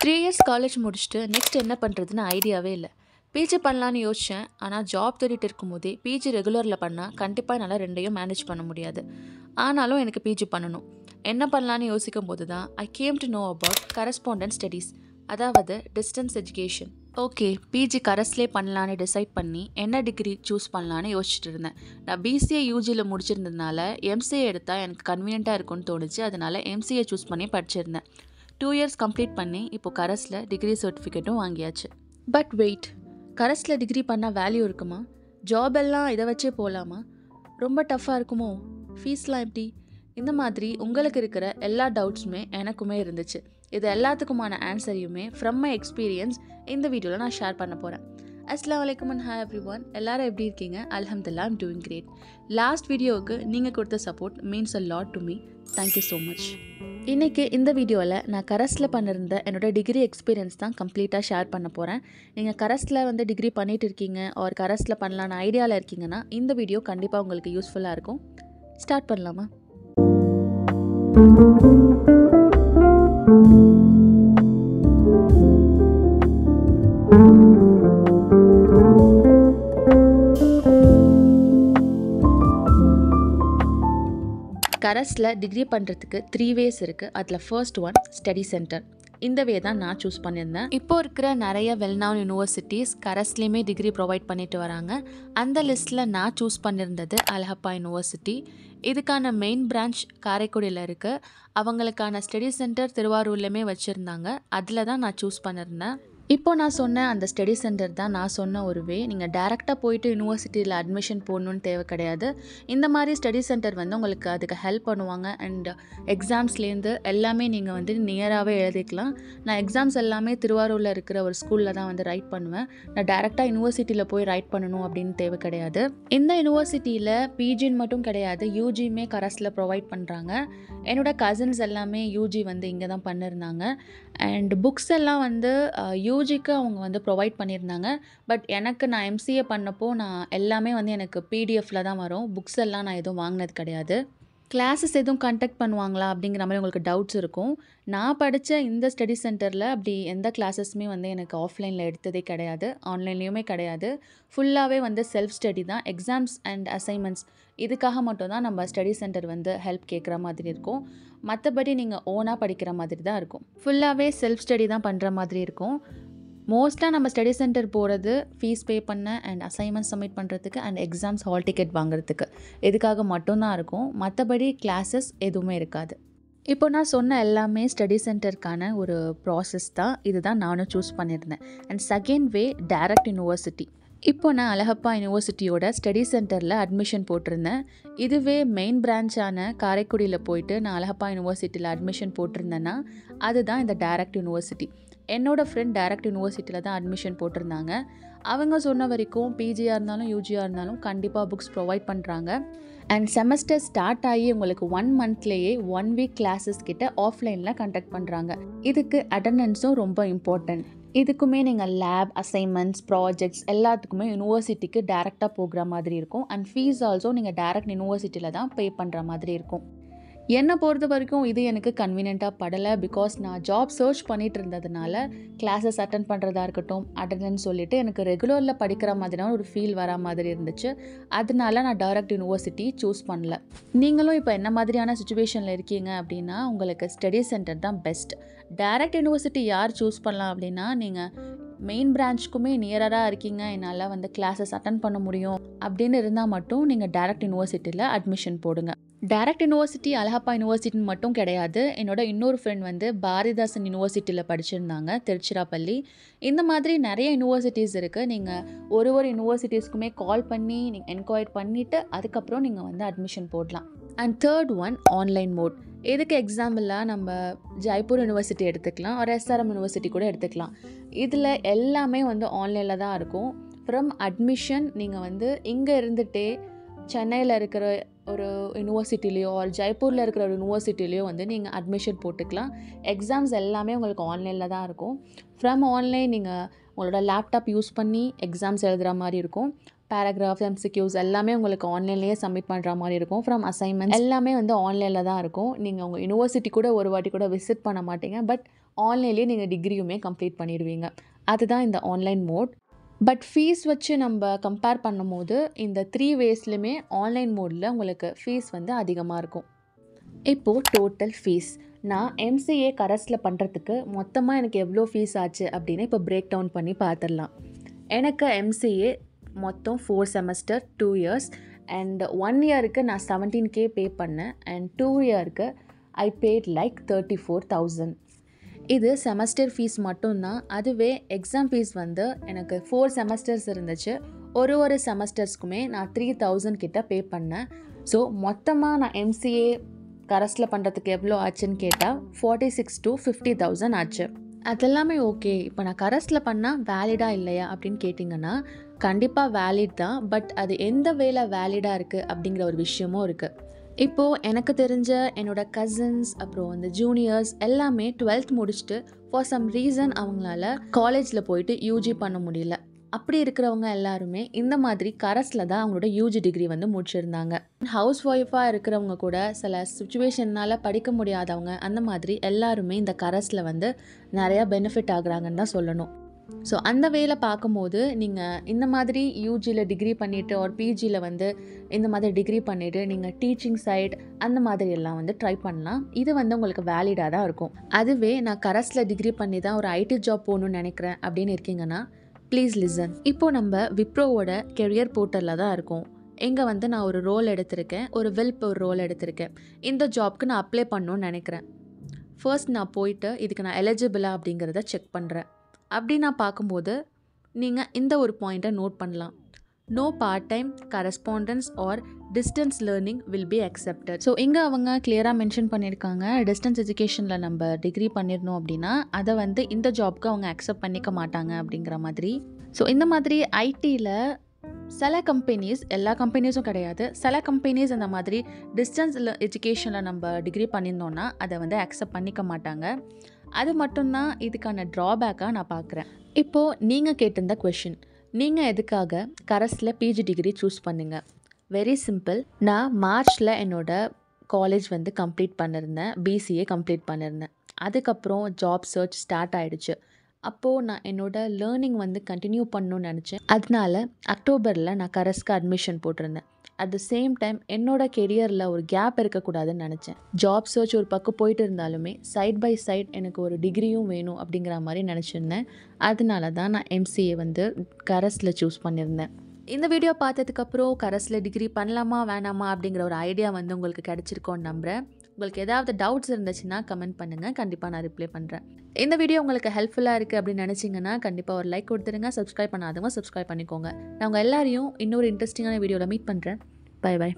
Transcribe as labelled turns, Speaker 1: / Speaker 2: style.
Speaker 1: 3 years college முடிச்சுட்டு next என்ன பண்ணுறதுன்னு ஐடியாவே இல்லை. பிஜி பண்ணலான்னு யோசித்தேன். ஆனால் ஜாப் தேடிட்டு இருக்கும்போதே பிஜி ரெகுலரில் பண்ணால் கண்டிப்பாக என்னால் ரெண்டையும் மேனேஜ் பண்ண முடியாது. ஆனாலும் எனக்கு பிஜி பண்ணணும். என்ன பண்ணலான்னு யோசிக்கும் போது தான் I came to know about correspondent studies, அதாவது டிஸ்டன்ஸ் எஜுகேஷன். ஓகே, பிஜி கரஸ்லே பண்ணலான்னு டிசைட் பண்ணி என்ன டிகிரி சூஸ் பண்ணலான்னு யோசிச்சுட்டு இருந்தேன். நான் பிசிஏ யூஜியில் முடிச்சிருந்ததுனால எம்சிஏ எடுத்தால் எனக்கு கன்வீனியண்ட்டாக இருக்கும்னு தோணுச்சு. அதனால் எம்சிஏ சூஸ் பண்ணி படிச்சிருந்தேன். 2 இயர்ஸ் கம்ப்ளீட் பண்ணி இப்போது கரஸில் டிகிரி சர்டிஃபிகேட்டும் வாங்கியாச்சு. பட் வெயிட், கரஸில் டிகிரி பண்ணால் வேல்யூ இருக்குமா? ஜாப் எல்லாம் இதை வச்சே போகலாமா? ரொம்ப டஃப்பாக இருக்குமோ? ஃபீஸ்லாம் எப்படி? இந்த மாதிரி உங்களுக்கு இருக்கிற எல்லா டவுட்ஸுமே எனக்குமே இருந்துச்சு. இது எல்லாத்துக்குமான ஆன்சரையுமே ஃப்ரம் மை எக்ஸ்பீரியன்ஸ் இந்த வீடியோவில் நான் ஷேர் பண்ண போகிறேன். அஸ்ஸலாமு அலைக்கும் அண்ட் ஹாய் எவ்ரிவன். எல்லாரும் எப்படி இருக்கீங்க? அல்ஹம்துலில்லாஹ், ஐம் டூயிங் கிரேட். லாஸ்ட் வீடியோவுக்கு நீங்கள் கொடுத்த support means a lot to me. Thank you so much. இன்றைக்கி இந்த வீடியோவில் நான் கரஸில் பண்ணியிருந்த என்னோடய டிகிரி எக்ஸ்பீரியன்ஸ் தான் கம்ப்ளீட்டாக ஷேர் பண்ண போகிறேன். நீங்கள் கரஸில் டிகிரி பண்ணிகிட்டு இருக்கீங்க ஆர் கரஸில் பண்ணலான்னு ஐடியாவில் இருக்கீங்கன்னா இந்த வீடியோ கண்டிப்பாக உங்களுக்கு யூஸ்ஃபுல்லாக இருக்கும். ஸ்டார்ட் பண்ணலாமா? கரஸில் டிகிரி பண்ணுறதுக்கு 3 வேஸ் இருக்குது. அதில் ஃபர்ஸ்ட் ஒன் ஸ்டடி சென்டர். இந்த வே தான் நான் சூஸ் பண்ணியிருந்தேன். இப்போ இருக்கிற நிறைய வெல்நவுன் யூனிவர்சிட்டிஸ் கரஸ்லேயுமே டிகிரி ப்ரொவைட் பண்ணிட்டு வராங்க. அந்த லிஸ்ட்டில் நான் சூஸ் பண்ணியிருந்தது அல்ஹப்பா யூனிவர்சிட்டி. இதுக்கான மெயின் பிரான்ச் காரைக்குடியில் இருக்குது. அவங்களுக்கான ஸ்டடி சென்டர் திருவாரூர்லேயுமே வச்சுருந்தாங்க. அதில் தான் நான் சூஸ் பண்ணியிருந்தேன். இப்போ நான் சொன்ன அந்த ஸ்டடி சென்டர் தான் நான் சொன்ன ஒரு வே. நீங்கள் டேரெக்டாக போயிட்டு யூனிவர்சிட்டியில் அட்மிஷன் போடணுன்னு தேவை கிடையாது. இந்த மாதிரி ஸ்டடி சென்டர் உங்களுக்கு அதுக்கு ஹெல்ப் பண்ணுவாங்க. அண்ட் எக்ஸாம்ஸ்லேருந்து எல்லாமே நீங்கள் நியராகவே எழுதிக்கலாம். நான் எக்ஸாம்ஸ் எல்லாமே திருவாரூரில் இருக்கிற ஒரு ஸ்கூலில் தான் ரைட் பண்ணுவேன். நான் டேரெக்டாக யூனிவர்சிட்டியில் போய் ரைட் பண்ணணும் அப்படின்னு தேவை கிடையாது. இந்த யூனிவர்சிட்டியில் பிஜின்னு மட்டும் கிடையாது, யூஜியுமே கரஸில் ப்ரொவைட் பண்ணுறாங்க. என்னோடய கசின்ஸ் எல்லாமே யூஜி இங்கே தான் பண்ணியிருந்தாங்க. அண்ட் புக்ஸ் எல்லாம் யூஜிக்கு அவங்க ப்ரொவைட் பண்ணியிருந்தாங்க. பட் நான் எம்சிஏ பண்ணப்போ நான் எல்லாமே எனக்கு பிடிஎஃப்பில் தான் வரும். புக்ஸ் எல்லாம் நான் எதுவும் வாங்கினது கிடையாது. கிளாஸஸ் எதுவும் கண்டக்ட் பண்ணுவாங்களா அப்படிங்கிற மாதிரி உங்களுக்கு டவுட்ஸ் இருக்கும். நான் படித்த இந்த ஸ்டடி சென்டரில் அப்படி எந்த கிளாஸஸுமே எனக்கு ஆஃப்லைனில் எடுத்ததே கிடையாது, ஆன்லைன்லேயுமே கிடையாது. ஃபுல்லாகவே செல்ஃப் ஸ்டடி தான். எக்ஸாம்ஸ் அண்ட் அசைன்மெண்ட்ஸ் இதுக்காக மட்டும்தான் நம்ம ஸ்டடி சென்டர் ஹெல்ப் கேட்குற மாதிரி இருக்கும். மற்றபடி நீங்கள் ஓனாக படிக்கிற மாதிரி தான் இருக்கும். ஃபுல்லாகவே செல்ஃப் ஸ்டடி தான் பண்ணுற மாதிரி இருக்கும். மோஸ்ட்டாக நம்ம ஸ்டடி சென்டர் போகிறது ஃபீஸ் பே பண்ண அண்ட் அசைன்மெண்ட் சப்மிட் பண்ணுறதுக்கு அண்ட் எக்ஸாம்ஸ் ஹால் டிக்கெட் வாங்குறதுக்கு இதுக்காக மட்டும்தான் இருக்கும். மற்றபடி கிளாஸஸ் எதுவுமே இருக்காது. இப்போ நான் சொன்ன எல்லாமே ஸ்டடி சென்டருக்கான ஒரு ப்ராசஸ் தான். இதுதான் நானும் சூஸ் பண்ணியிருந்தேன். And second way direct university. இப்போ நான் அழகப்பா யூனிவர்சிட்டியோட ஸ்டடி சென்டரில் அட்மிஷன் போட்டிருந்தேன். இதுவே மெயின் பிரான்ச்சான காரைக்குடியில் போயிட்டு நான் அழகப்பா யூனிவர்சிட்டியில் அட்மிஷன் போட்டிருந்தேன்னா அதுதான் இந்த டைரக்ட் யூனிவர்சிட்டி. என்னோடய ஃப்ரெண்ட் டைரக்ட் யூனிவர்சிட்டியில் தான் அட்மிஷன் போட்டிருந்தாங்க. அவங்க சொன்ன வரைக்கும் பிஜியாக இருந்தாலும் யூஜியாக இருந்தாலும் கண்டிப்பாக புக்ஸ் ப்ரொவைட் பண்ணுறாங்க. அண்ட் செமஸ்டர் ஸ்டார்ட் ஆகி உங்களுக்கு 1 மந்த்லேயே 1 வீக் கிளாஸஸ் கிட்ட ஆஃப்லைனில் கண்டக்ட் பண்ணுறாங்க. இதுக்கு அட்டெண்டன்ஸும் ரொம்ப இம்பார்ட்டன்ட். இதுக்குமே நீங்கள் லேப், அசைன்மெண்ட்ஸ், ப்ராஜெக்ட்ஸ் எல்லாத்துக்குமே யூனிவர்சிட்டிக்கு டேரெக்டாக போகிற மாதிரி இருக்கும். அண்ட் ஃபீஸ் ஆல்சோ நீங்கள் டேரக்ட் யூனிவர்சிட்டியில் தான் பே பண்ணுற மாதிரி இருக்கும். என்னை பொறுத்த வரைக்கும் இது எனக்கு கன்வீனியண்ட்டாக படலை. பிகாஸ் நான் ஜாப் சர்ச் பண்ணிகிட்டு இருந்ததுனால கிளாஸஸ் அட்டன் பண்ணுறதா இருக்கட்டும், அட்டெண்டன்ஸ் சொல்லிவிட்டு எனக்கு ரெகுலரில் படிக்கிற மாதிரியான ஒரு ஃபீல் வர மாதிரி இருந்துச்சு. அதனால நான் டைரக்ட் யூனிவர்சிட்டி சூஸ் பண்ணல. நீங்களும் இப்போ என்ன மாதிரியான சுச்சுவேஷனில் இருக்கீங்க அப்படின்னா உங்களுக்கு ஸ்டடி சென்டர் தான் பெஸ்ட். டைரக்ட் யூனிவர்சிட்டி யார் சூஸ் பண்ணலாம் அப்படின்னா, நீங்கள் மெயின் பிரான்ச்சுக்குமே நியராக இருக்கீங்க, என்னால் கிளாஸஸ் அட்டன் பண்ண முடியும் அப்படின்னு இருந்தால் மட்டும் நீங்கள் டைரக்ட் யூனிவர்சிட்டியில் அட்மிஷன் போடுங்க. டைரக்ட் யூனிவர்சிட்டி அழகப்பா யூனிவர்சிட்டின்னு மட்டும் கிடையாது. என்னோட இன்னொரு ஃப்ரெண்ட் பாரதிதாசன் யூனிவர்சிட்டியில் படிச்சிருந்தாங்க, திருச்சிராப்பள்ளி. இந்த மாதிரி நிறைய யூனிவர்சிட்டிஸ் இருக்குது. நீங்கள் ஒரு யூனிவர்சிட்டிஸ்க்குமே கால் பண்ணி நீங்கள் என்கொயர் பண்ணிவிட்டு அதுக்கப்புறம் நீங்கள் அட்மிஷன் போடலாம். And third one online mode. இதுக்கு எக்ஸாம்பிளாக நம்ம ஜெய்ப்பூர் யூனிவர்சிட்டி எடுத்துக்கலாம், ஒரு எஸ்ஆர்எம் யூனிவர்சிட்டி கூட எடுத்துக்கலாம். இதில் எல்லாமே ஆன்லைனில் தான் இருக்கும். ஃப்ரம் அட்மிஷன் நீங்கள் இங்கே இருந்துகிட்டே சென்னையில் இருக்கிற ஒரு யூனிவர்சிட்டிலேயோ ஒரு ஜெய்ப்பூரில் இருக்கிற ஒரு யூனிவர்சிட்டிலேயோ நீங்கள் அட்மிஷன் போட்டுக்கலாம். எக்ஸாம்ஸ் எல்லாமே உங்களுக்கு ஆன்லைனில் தான் இருக்கும். ஃப்ரம் ஆன்லைன் நீங்கள் உங்களோட லேப்டாப் யூஸ் பண்ணி எக்ஸாம்ஸ் எழுதுகிற மாதிரி இருக்கும். பேராகிராஃப், எம்சிக்யூஸ் எல்லாமே உங்களுக்கு ஆன்லைன்லேயே சப்மிட் பண்ணுற மாதிரி இருக்கும். ஃப்ரம் அசைன்மெண்ட்ஸ் எல்லாமே ஆன்லைனில் தான் இருக்கும். நீங்கள் உங்கள் யூனிவர்சிட்டி கூட ஒரு வாட்டி கூட விசிட் பண்ண மாட்டீங்க. பட் ஆன்லைன்லேயே நீங்கள் டிகிரியுமே கம்ப்ளீட் பண்ணிடுவீங்க. அதுதான் இந்த ஆன்லைன் மோட். பட் ஃபீஸ் வச்சு நம்ம கம்பேர் பண்ணும்போது இந்த 3 வேஸ்லையுமே ஆன்லைன் மோடில் உங்களுக்கு ஃபீஸ் வந்து அதிகமாக இருக்கும். இப்போது டோட்டல் ஃபீஸ் நான் எம்சிஏ கரஸில் பண்ணுறதுக்கு மொத்தமாக எனக்கு எவ்வளோ ஃபீஸ் ஆச்சு அப்படின்னு இப்போ பிரேக் டவுன் பண்ணி பார்த்துடலாம். எனக்கு எம்சிஏ மொத்தம் 4 செமஸ்டர் 2 இயர்ஸ் அண்ட் 1 இயருக்கு நான் 17K பே பண்ணேன் அண்ட் 2 இயருக்கு ஐ பேட் லைக் 34,000. இது செமஸ்டர் ஃபீஸ் மட்டும்தான். அதுவே எக்ஸாம் ஃபீஸ் வந்து எனக்கு 4 செமஸ்டர்ஸ் இருந்துச்சு. ஒரு செமஸ்டர்ஸ்க்குமே நான் 3,000 கிட்ட பே பண்ணேன். ஸோ மொத்தமாக நான் எம்சிஏ கரஸில் பண்ணுறதுக்கு எவ்வளோ ஆச்சுன்னு கேட்டால் 46 to 50,000 ஆச்சு. அதெல்லாமே ஓகே. இப்போ நான் கரஸில் பண்ணால் வேலிடாக இல்லையா அப்படின்னு கேட்டிங்கன்னா கண்டிப்பாக வேலிட் தான். பட் அது எந்த வேலை வேலிடாக இருக்குது அப்படிங்கிற ஒரு விஷயமும் இருக்குது. இப்போது எனக்கு தெரிஞ்ச என்னோடய கசின்ஸ் அப்புறம் அந்த ஜூனியர்ஸ் எல்லாமே 12th முடிச்சுட்டு ஃபார் சம் ரீசன் அவங்களால காலேஜில் போயிட்டு யூஜி பண்ண முடியல. அப்படி இருக்கிறவங்க எல்லாருமே இந்த மாதிரி கரஸில் தான் அவங்களோட யூஜி டிகிரி வந்து முடிச்சிருந்தாங்க. ஹவுஸ் ஒய்ஃபாக இருக்கிறவங்க கூட சில சுச்சுவேஷன்னால் படிக்க முடியாதவங்க அந்த மாதிரி எல்லாருமே இந்த கரஸில் வந்து நிறையா பெனிஃபிட் ஆகுறாங்கன்னு தான் சொல்லணும். ஸோ அந்த வேலை பார்க்கும்போது நீங்கள் இந்த மாதிரி யூஜியில் டிகிரி பண்ணிவிட்டு ஒரு பிஜியில் வந்து இந்த மாதிரி டிகிரி பண்ணிவிட்டு நீங்கள் டீச்சிங் சைட் அந்த மாதிரி எல்லாம் வந்து ட்ரை பண்ணலாம். இது வந்து உங்களுக்கு வேலிடாக தான் இருக்கும். அதுவே நான் கரஸில் டிகிரி பண்ணி தான் ஒரு ஐடி ஜாப் போகணுன்னு நினைக்கிறேன் அப்படின்னு இருக்கீங்கன்னா ப்ளீஸ் லிசன். இப்போது நம்ம விப்ரோவோட கெரியர் போர்ட்டலில் தான் இருக்கோம். இங்கே வந்து நான் ஒரு ரோல் எடுத்திருக்கேன், ஒரு ரோல் எடுத்திருக்கேன். இந்த ஜாப்க்கு நான் அப்ளை பண்ணணுன்னு நினைக்கிறேன். ஃபர்ஸ்ட் நான் போயிட்டு இதுக்கு நான் எலிஜிபிளா அப்படிங்கிறத செக் பண்ணுறேன். அப்படி நான் பார்க்கும்போது நீங்கள் இந்த ஒரு பாயிண்ட்டை நோட் பண்ணலாம். No part time correspondence or distance learning will be accepted. So இங்கே அவங்க கிளியராக மென்ஷன் பண்ணியிருக்காங்க, டிஸ்டன்ஸ் எஜுகேஷனில் நம்ம டிகிரி பண்ணிடணும் அப்படின்னா அதை வந்து இந்த ஜாப்க்கு அவங்க அக்செப்ட் பண்ணிக்க மாட்டாங்க அப்படிங்கிற மாதிரி. ஸோ இந்த மாதிரி ஐடியில் சில கம்பெனிஸ், எல்லா கம்பெனிஸும் கிடையாது, சில கம்பெனிஸ் இந்த மாதிரி டிஸ்டன்ஸ் எஜுகேஷனில் நம்ம டிகிரி பண்ணியிருந்தோன்னா அதை வந்து அக்செப்ட் பண்ணிக்க மாட்டாங்க. அது மட்டும்தான் இதுக்கான ட்ராபேக்காக நான் பார்க்குறேன். இப்போது நீங்கள் கேட்டிருந்த கொஷின், நீங்கள் எதுக்காக கரஸில் பிஜி டிகிரி சூஸ் பண்ணுங்க? Very simple. நான் மார்ச்சில் என்னோடய காலேஜ் வந்து கம்ப்ளீட் பண்ணியிருந்தேன், பிசிஏ கம்ப்ளீட் பண்ணியிருந்தேன். அதுக்கப்புறம் ஜாப் சர்ச் ஸ்டார்ட் ஆகிடுச்சு. அப்போது நான் என்னோடய லேர்னிங் வந்து கண்டினியூ பண்ணணும்னு நினச்சேன். அதனால அக்டோபரில் நான் கரஸ்க்கு அட்மிஷன் போட்டிருந்தேன். அட் த சேம் டைம் என்னோட கெரியரில் ஒரு கேப் இருக்கக்கூடாதுன்னு நினச்சேன். ஜாப் சர்ச் ஒரு பக்கம் போயிட்டு இருந்தாலுமே சைட் பை சைட் எனக்கு ஒரு டிகிரியும் வேணும் அப்படிங்கிற மாதிரி நினச்சிருந்தேன். அதனால தான் நான் எம்சிஏ வந்து கரஸில் சூஸ் பண்ணியிருந்தேன். இந்த வீடியோ பார்த்ததுக்கப்புறம் கரஸில் டிகிரி பண்ணலாமா வேணாமா அப்படிங்கிற ஒரு ஐடியா வந்து உங்களுக்கு கிடச்சிருக்கோன்னு நம்புகிறேன். உங்களுக்கு ஏதாவது டவுட்ஸ் இருந்துச்சுன்னா கமெண்ட் பண்ணுங்கள், கண்டிப்பாக நான் ரிப்ளை பண்ணுறேன். இந்த வீடியோ உங்களுக்கு ஹெல்ப்ஃபுல்லாக இருக்குது அப்படின்னு நினச்சிங்கன்னா கண்டிப்பாக ஒரு லைக் கொடுத்துருங்க. சப்ஸ்கிரைப் பண்ணாதவங்க சப்ஸ்கிரைப் பண்ணிக்கோங்க. நான் உங்கள் எல்லாரையும் இன்னொரு இன்ட்ரெஸ்டிங்கான வீடியோவில் மீட் பண்ணுறேன். Bye by.